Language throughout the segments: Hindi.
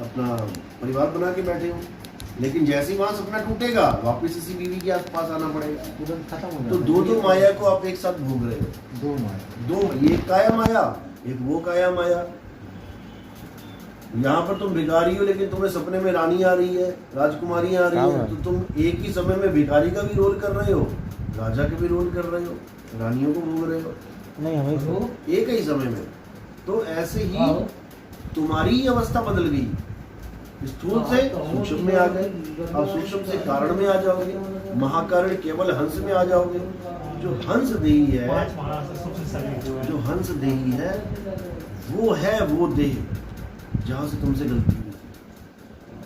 अपना परिवार बना के बैठे हो, लेकिन जैसे ही वहां सपना टूटेगा वापस इसी बीवी के आसपास आना पड़ेगा, तुरंत खत्म हो तो जाता है। दो माया को आप एक साथ भोग रहे हो। दो माया, दो, एक काया माया, एक वो काया माया। यहाँ पर तुम भिखारी हो लेकिन तुम्हें सपने में रानी आ रही है, राजकुमारी आ रही है, तो तुम एक ही समय में भिखारी का भी रोल कर रहे हो, राजा का भी रोल कर रहे हो, रानियों को भोग रहे हो, नहीं हमें तो एक ही समय में। तो ऐसे ही तुम्हारी ही अवस्था बदल गई, स्थूल से सूक्ष्म में आ गए, अब सूक्ष्म से कारण में आ जाओगे, महाकारण केवल हंस में आ जाओगे। जो हंस देही है, जो हंस देही है वो है वो देह जहां से तुमसे गलती हुई।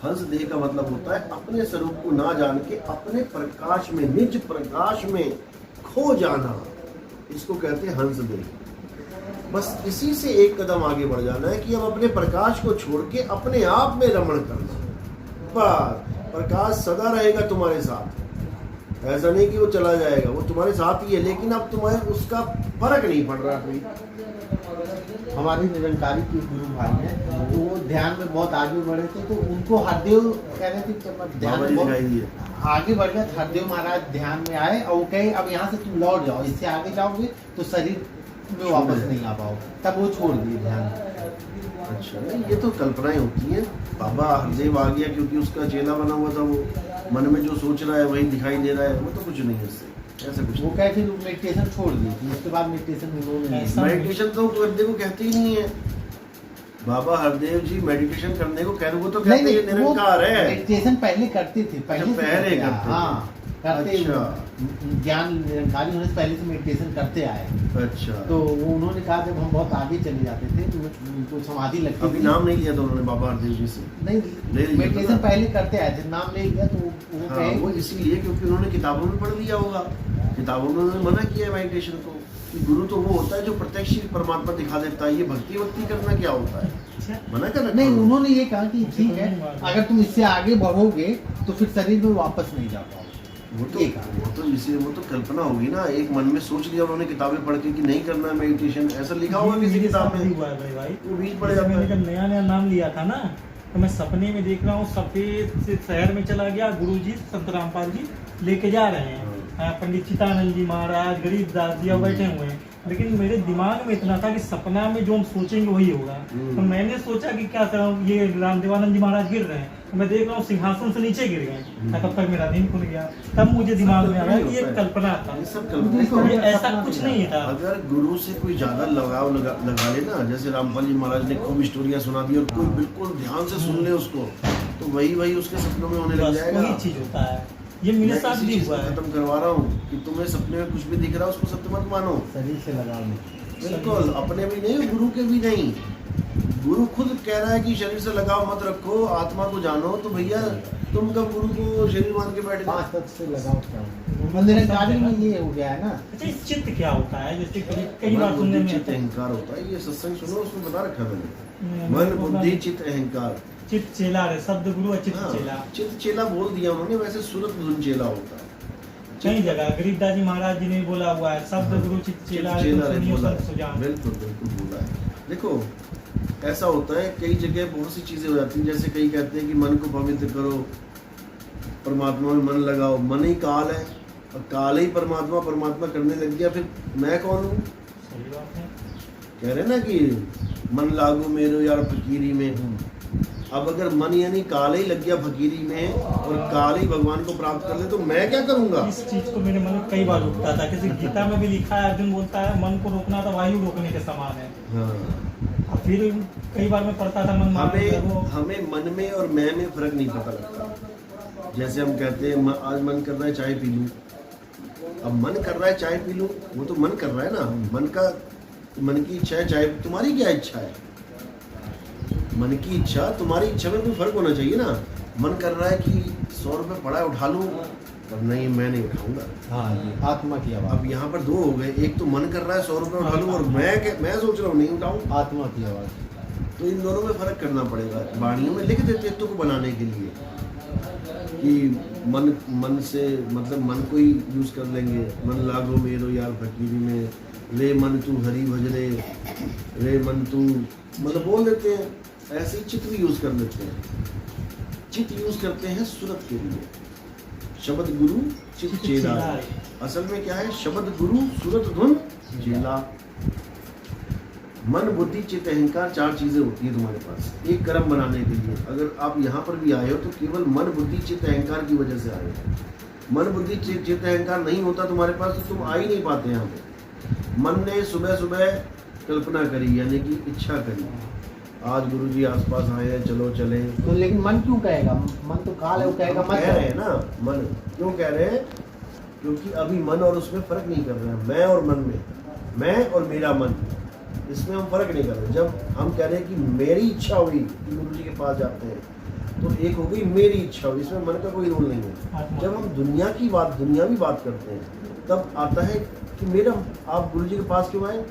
हंस देह का मतलब होता है अपने स्वरूप को ना जान के अपने प्रकाश में, निज प्रकाश में खो जाना, इसको कहते हैं हंस देह। बस इसी से एक कदम आगे बढ़ जाना है कि अब अपने प्रकाश को छोड़ के अपने आप में रमण करना। पर प्रकाश सदा रहेगा तुम्हारे साथ, ऐसा नहीं कि वो चला जाएगा, वो तुम्हारे साथ ही है, लेकिन अब तुम्हें उसका फर्क नहीं पड़ रहा कोई। हमारे निरंकारी के गुरु भाई हैं, तो वो ध्यान में बहुत आगे बढ़े थे, तो उनको हरदेव कह रहे थे कि मैं ध्यान में बहुत आगे बढ़ गया। हरदेव महाराज ध्यान में आए और वो कहे अब यहाँ से तुम लौट जाओ, इससे आगे जाओगे तो शरीर में वापस नहीं आ पाओ, तब वो छोड़ दिए ध्यान। अच्छा, नहीं ये तो कल्पनाएं होती हैं। बाबा हरदेव आ गया क्योंकि उसका चेला बना हुआ था, वो मन में जो सोच रहा है वही दिखाई दे रहा है, वो तो कुछ नहीं है इससे, ऐसा कुछ वो कहे फिर मेडिटेशन छोड़ दी थी, उसके बाद मेडिटेशन उन्होंने मेडिटेशन तो करने को कहते ही नहीं है। बाबा हरदेव जी मेडिटेशन करने को कह रहे, वो तो कहते हैं निरंकार है। मेडिटेशन पहले करते थे, पहले करते हाँ करते, ज्ञान निरंकारी होने से पहले से मेडिटेशन करते आए। अच्छा, तो वो उन्होंने कहा जब हम बहुत आगे चले जाते थे तो उनको समाधि लगती अभी थी। नाम नहीं लिया था उन्होंने बाबा हरदेव जी से, नहीं मेडिटेशन पहले करते आए थे, नाम ले लिया तो वो हाँ, कहे वो इसीलिए क्योंकि उन्होंने किताबों में पढ़ लिया होगा, किताबों में उन्होंने मना किया है मेडिटेशन को कि गुरु तो वो होता है जो प्रत्यक्ष परमात्मा दिखा देता है, ये भक्ति करना क्या होता है, मना कर रखा। नहीं, उन्होंने ये कहा कि ठीक है अगर तुम इससे आगे बढ़ोगे तो फिर शरीर में वापस नहीं जा पाओगे। वो तो कल्पना होगी ना, एक मन में सोच लिया उन्होंने किताबें पढ़ के कि नहीं करना है मेडिटेशन, ऐसा लिखा होगा किसी किताब में, वो बीच पड़ जाता है। जब नया नया नाम लिया था ना, तो मैं सपने में देख रहा हूँ सफेद से शहर में चला गया, गुरुजी संत रामपाल जी लेके जा रहे हैं, पंडित चितानंद जी महाराज, गरीबदास जी बैठे हुए हैं, लेकिन मेरे दिमाग में इतना था कि सपना में जो हम सोचेंगे वही होगा। तो मैंने सोचा कि क्या करूं, ये रामदेवानंद जी महाराज गिर रहे हैं, तो मैं देख रहा हूँ सिंहासन से नीचे गिर गए, तब तक मेरा नींद खुल गया। तब मुझे दिमाग में आया कि ये कल्पना था, ये सब कल्पना, ये ऐसा कुछ नहीं था। अगर गुरु से कोई ज्यादा लगाव लगा ले ना, जैसे रामपाल जी महाराज ने खूब स्टोरियां सुना दी और कोई बिल्कुल ध्यान से सुन ले उसको, तो वही उसके सपनों में होने लग जाएगा। वही चीज होता है, ये मेरे साथ भी हुआ है। खत्म करवा रहा हूँ कि तुम्हें सपने में कुछ भी दिख रहा है उसको सत्य मत मानो, शरीर से लगाव नहीं। बिल्कुल अपने भी नहीं, गुरु के भी नहीं। गुरु खुद कह रहा है कि शरीर से लगाव मत रखो, आत्मा को जानो, तो भैया तुम कब गुरु को शरीर मान के बैठ पांच तत्व से लगाव क्या हो, निरंकारी में ये हो गया है ना। अच्छा, इस चित्त क्या होता है, जैसे कई बार सुनने में चित्त अहंकार होता है, ये सत्संग सुनो उसमें बता रखा मैंने, मन बुद्धि चित्त अहंकार। चित्त चेला रे, शब्द गुरु चित्त चेला, चित्त चेला बोल दिया उन्होंने, वैसे सूरत धुन चेला होता है कई जगह। गरीबदास जी महाराज जी ने बोला हुआ है, शब्द गुरु चित्त चेला, बिल्कुल बोला है। देखो ऐसा होता है, कई जगह बहुत सी चीजें हो जाती हैं, जैसे कई कहते हैं कि मन को पवित्र करो, परमात्मा में मन लगाओ, मन ही काल है और काल ही परमात्मा करने लग गया, फिर मैं कौन हूँ? कह रहे ना कि मन लागू मेरो यार फकीरी में। अब अगर मन यानी काल ही लग गया फकीरी में और काल ही भगवान को प्राप्त कर ले, तो मैं क्या करूंगा? इस चीज को मेरे मन में कई बार रुकता था, किसी गीता में भी लिखा है, अर्जुन बोलता है मन को रोकना तो वायु रोकने के समान है। हाँ। फिर कई बार मैं पढ़ता था मन हमें मन में और मैं में फर्क नहीं पता लगता। जैसे हम कहते हैं आज मन कर रहा है चाय पी लूं, अब मन कर रहा है चाय पी लूं, वो तो मन कर रहा है ना, मन की इच्छा है चाय, तुम्हारी क्या इच्छा है? मन की इच्छा तुम्हारी इच्छा में कोई फर्क होना चाहिए ना। मन कर रहा है कि 100 रुपये पड़ा है उठा लूं, पर नहीं मैं नहीं उठाऊंगा। हाँ, ये आत्मा की आवाज। अब यहाँ पर दो हो गए, एक तो मन कर रहा है 100 रुपये उठा लूं और मैं सोच रहा हूँ नहीं उठाऊं, आत्मा की आवाज। तो इन दोनों में फर्क करना पड़ेगा। वाणियों में लिख देते तो को बनाने के लिए कि मन से मतलब मन को ही यूज कर लेंगे, मन लागो मेरो यार फकीरी में, रे मन तू हरी भज रे मन तू, मतलब बोल देते हैं ऐसे ही चित भी यूज कर लेते हैं। चित यूज करते हैं सुरत के लिए, शब्द गुरु चित चेला। असल में क्या है, शब्द गुरु सुरत धुन चेला। मन बुद्धि चित्त अहंकार 4 चीजें होती है तुम्हारे पास एक कर्म बनाने के लिए। अगर आप यहाँ पर भी आए हो तो केवल मन बुद्धि चित्त अहंकार की वजह से आए हो। मन बुद्धि चित्त अहंकार नहीं होता तुम्हारे पास तो तुम आ ही नहीं पाते यहाँ पे। मन ने सुबह सुबह कल्पना करी, यानी कि इच्छा करी, आज गुरुजी आसपास आए हैं, चलो चले। तो लेकिन मन क्यों कहेगा? मन तो काल है, वो कहेगा मत कह रहे हैं ना। मन क्यों कह रहे हैं? क्योंकि अभी मन और उसमें फर्क नहीं कर रहे हैं। मैं और मन में, मैं और मेरा मन, इसमें हम फर्क नहीं कर रहे। जब हम कह रहे हैं कि मेरी इच्छा हुई कि गुरुजी के पास जाते हैं, तो एक हो गई मेरी इच्छा हुई, इसमें मन का कोई रोल नहीं है। जब हम दुनियावी बात करते हैं तब आता है कि मेरा, आप गुरुजी के पास क्यों आए?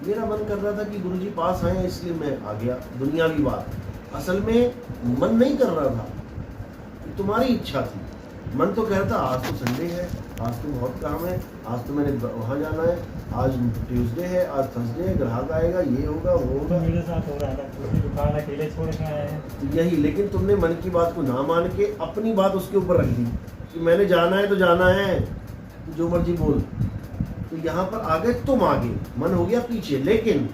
मेरा मन कर रहा था कि गुरुजी पास आए इसलिए मैं आ गया। दुनियावी बात, असल में मन नहीं कर रहा था, तुम्हारी इच्छा थी। मन तो कह रहा था आज तो संडे है, आज तो बहुत काम है, आज तो मैंने वहाँ जाना है, आज ट्यूसडे है, आज थर्सडे है, ग्राहक आएगा, ये होगा वो होगा। तो मेरे साथ हो रहा था, दुकान अकेले छोड़ के आए हैं। यही, लेकिन तुमने मन की बात को ना मान के अपनी बात उसके ऊपर रख दी कि मैंने जाना है तो जाना है, जो मर्जी बोल। तो यहाँ पर आगे तुम आगे, मन हो गया पीछे। लेकिन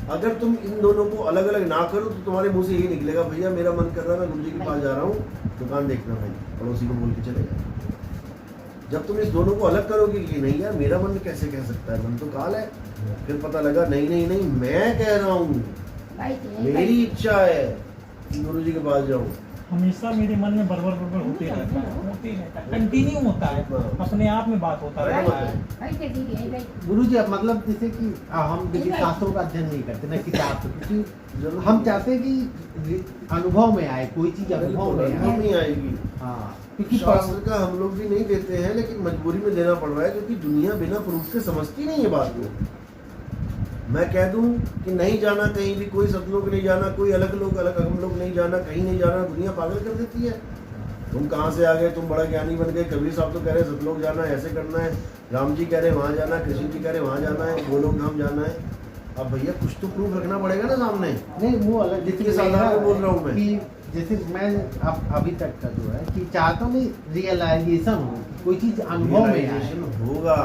अगर तुम इन दोनों को अलग अलग ना करो तो तुम्हारे मुंह से यही निकलेगा, भैया मेरा मन कर रहा है मैं गुरुजी के पास जा रहा हूँ, दुकान देखना भाई, पड़ोसी को बोल के चलेगा। जब तुम इस दोनों को अलग करोगे कि नहीं यार मेरा मन कैसे कह सकता है, मन तो काल है, फिर पता लगा नहीं नहीं नहीं मैं कह रहा हूँ, मेरी इच्छा है कि गुरुजी के पास जाऊँ। हमेशा मेरे मन में बरबर होते रहता है, कंटिन्यू होता है, अपने आप में बात होता रहता है। गुरुजी अब मतलब जैसे कि हम देखिए शास्त्रों का अध्ययन नहीं करते ना किताब से, क्योंकि हम चाहते हैं कि अनुभव में आए, कोई चीज अनुभव में नहीं आएगी। हाँ, क्योंकि शास्त्र का हम लोग भी नहीं देते हैं, लेकिन मजबूरी में देना पड़ रहा है, क्योंकि दुनिया बिना प्रूफ के समझती नहीं है बात को। मैं कह दूं कि नहीं जाना कहीं भी, कोई सतलोक नहीं जाना, कोई अलग लोग अलग हम लोग नहीं जाना, कहीं नहीं जाना, दुनिया पागल कर देती है। तुम कहाँ से आ गए, तुम बड़ा ज्ञानी बन गए, कबीर साहब तो कह रहे सतलोक जाना है, ऐसे करना है, राम जी कह रहे वहाँ जाना है, कृष्ण जी कह रहे वहाँ जाना है, गोलोक धाम जाना है। अब भैया कुछ तो प्रूफ रखना पड़ेगा ना सामने। नहीं वो अलग, जितने साधारण बोल रहा हूँ मैं कि जैसे मैं अब अभी तक का जो है कि चाहता हूँ रियलाइजेशन हो, कोई चीज अनुभव में आए, होगा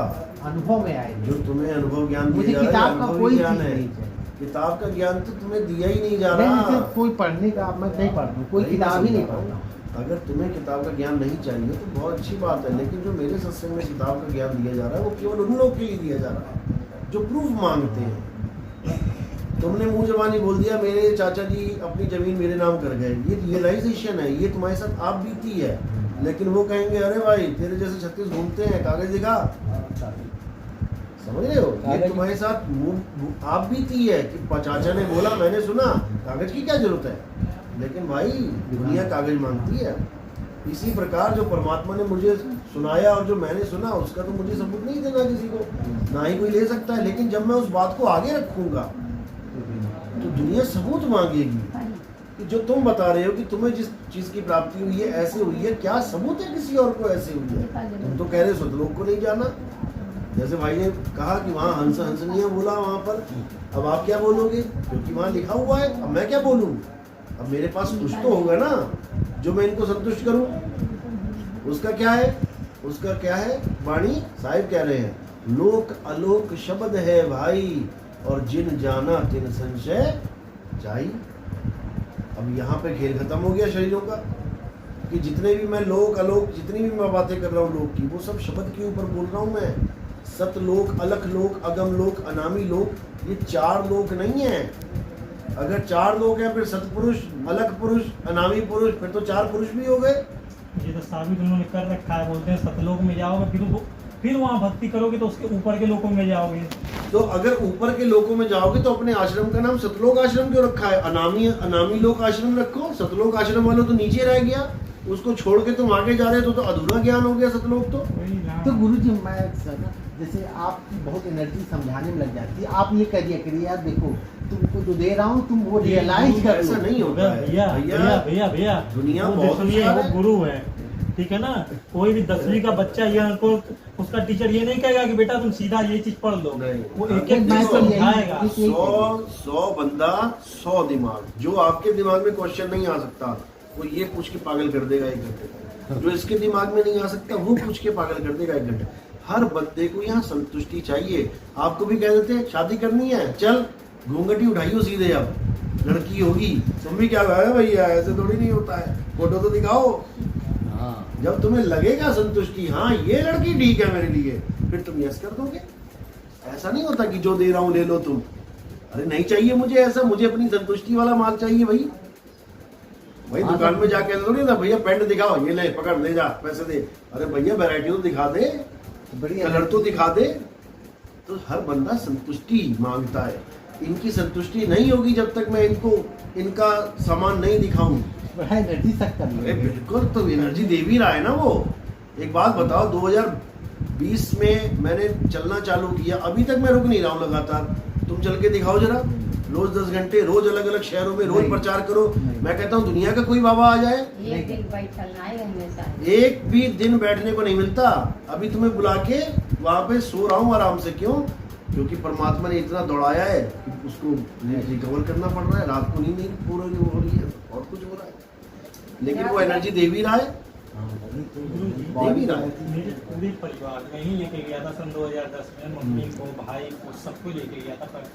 अनुभव में आए। जो तुम्हें अनुभव ज्ञान मुझे दिया जा रहा है, किताब का अनुभवी कोई ज्ञान चीज है। नहीं चाहिए। किताब का ज्ञान तो तुम्हें दिया ही नहीं जा नहीं, रहा। जैसे कोई पढ़ने का मैं नहीं पढ़ता हूँ, कोई किताब ही नहीं पढ़ता। अगर तुम्हें किताब का ज्ञान नहीं चाहिए तो बहुत अच्छी बात है, लेकिन जो मेरे सत्संग में किताब का ज्ञान दिया जा रहा है वो केवल उन लोगों के लिए दिया जा रहा है जो प्रूफ मांगते हैं। तुमने मुंह जबानी बोल दिया मेरे चाचा जी अपनी जमीन मेरे नाम कर गए, ये रियलाइजेशन है, ये तुम्हारे साथ आप बीती है। लेकिन वो कहेंगे अरे भाई तेरे जैसे 36 घूमते हैं, कागज दिखा, समझ रहे हो, ये तुम्हारे साथ आप बीती है कि चाचा ने बोला मैंने सुना, कागज की क्या जरूरत है। लेकिन भाई दुनिया कागज मांगती है। इसी प्रकार जो परमात्मा ने मुझे सुनाया और जो मैंने सुना उसका तो मुझे सबूत नहीं देना किसी को, ना ही कोई ले सकता है। लेकिन जब मैं उस बात को आगे रखूंगा तो दुनिया सबूत मांगेगी कि जो तुम बता रहे हो कि तुम्हें जिस चीज की प्राप्ति हुई है ऐसे हुई है, क्या सबूत है किसी और को ऐसे हुई है। तुम तो कह रहे हो सतलोक को नहीं जाना, जैसे भाई ने कहा कि वहाँ हंस हंसनीय बोला वहाँ पर, अब आप क्या बोलोगे क्योंकि वहाँ लिखा हुआ है, अब मैं क्या बोलूँ। अब मेरे पास कुछ तो होगा ना जो मैं इनको संतुष्ट करूँ। उसका क्या है, उसका क्या है, वाणी साहिब कह रहे हैं लोक अलोक शब्द है भाई, और जिन जाना तिन संशय जाई। अब यहाँ पे खेल खत्म हो गया शरीरों का कि जितने भी मैं लोक अलोक जितनी भी मैं बातें कर रहा हूँ लोक की, वो सब शब्द के ऊपर बोल रहा हूँ मैं। सतलोक, अलख लोक, अगम लोक, अनामी लोक, ये 4 लोक नहीं है। अगर 4 लोग हैं फिर सतपुरुष, अलख पुरुष, अनामी पुरुष, फिर तो 4 पुरुष भी हो गए। ये तो साबित उन्होंने कर रखा है, बोलते हैं सतलोक में जाओगे फिर वहाँ भक्ति करोगे तो उसके ऊपर के लोकों में जाओगे। तो अगर ऊपर के लोकों में जाओगे तो अपने आश्रम का नाम सतलोक आश्रम क्यों रखा है? अनामी लोक आश्रम रखो। सतलोक आश्रम वालों तो नीचे रह गया, उसको छोड़ के तुम आगे जा रहे हो तो अधूरा ज्ञान हो गया सतलोक। तो गुरुजी मैं जैसे आप बहुत एनर्जी समझाने में लग जाती है, आप ये करिए यार देखो तुमको जो दे रहा हूँ तुम वो रियलाइज कर। ऐसा नहीं होता है भैया, दुनिया बहुत वो गुरु है, ठीक है ना। कोई भी 10वीं का बच्चा या को उसका टीचर ये नहीं कहेगा कि बेटा तुम सीधा ये चीज पढ़ लो, नहीं। वो एक एक मैं चीज तो यही- समझाएगा। 100 बंदा 100 दिमाग। जो आपके दिमाग में क्वेश्चन नहीं आ सकता वो ये पूछ के पागल कर देगा 1 घंटे। जो इसके दिमाग में नहीं आ सकता वो पूछ के पागल कर देगा 1 घंटे। हर बंदे को यहाँ संतुष्टि चाहिए। आपको भी कह देते हैं शादी करनी है, चल घूंघटी उठाइयो सीधे, अब लड़की होगी। तुम भी क्या है भैया, ऐसे थोड़ी नहीं होता है, फोटो तो दिखाओ। हाँ। जब तुम्हें लगेगा संतुष्टि, हाँ ये लड़की ठीक है मेरे लिए, फिर तुम यस कर दोगे। ऐसा नहीं होता कि जो दे रहा हूं ले लो तुम। अरे नहीं चाहिए मुझे ऐसा, मुझे अपनी संतुष्टि वाला माल चाहिए भाई। भाई दुकान में जाके ऐसा थोड़ी ना, भैया पैंट दिखाओ, ये ले पकड़ ले जा पैसे दे। अरे भैया वैरायटी तो दिखा दे, बढ़िया कलर तो दिखा दे। तो हर बंदा संतुष्टि मांगता है। इनकी संतुष्टि नहीं होगी जब तक मैं इनको इनका सामान नहीं दिखाऊं। एनर्जी तक कर अरे बिल्कुल, तो एनर्जी दे भी रहा है ना वो। एक बात बताओ, 2020 में मैंने चलना चालू किया, अभी तक मैं रुक नहीं रहा हूँ लगातार। तुम चल के दिखाओ जरा, रोज 10 घंटे, रोज अलग अलग शहरों में रोज नहीं। प्रचार करो। नहीं। मैं कहता हूँ दुनिया का कोई बाबा आ जाए, एक दिन बैठना है हमेशा। एक भी दिन बैठने को नहीं मिलता। अभी तुम्हें बुला के वहां पे सो रहा हूँ आराम से। क्यों? क्योंकि परमात्मा ने इतना दौड़ाया है कि उसको रिकवर करना पड़ रहा है। रात को नींद नहीं पूरी हो रही है और कुछ हो रहा है, लेकिन वो एनर्जी दे भी रहा है। गुरु जी, दे भी रहा है। मेरे पूरे परिवार में ही लेके गया था सन 2010 में, मम्मी को, भाई को, सबको लेके गया था।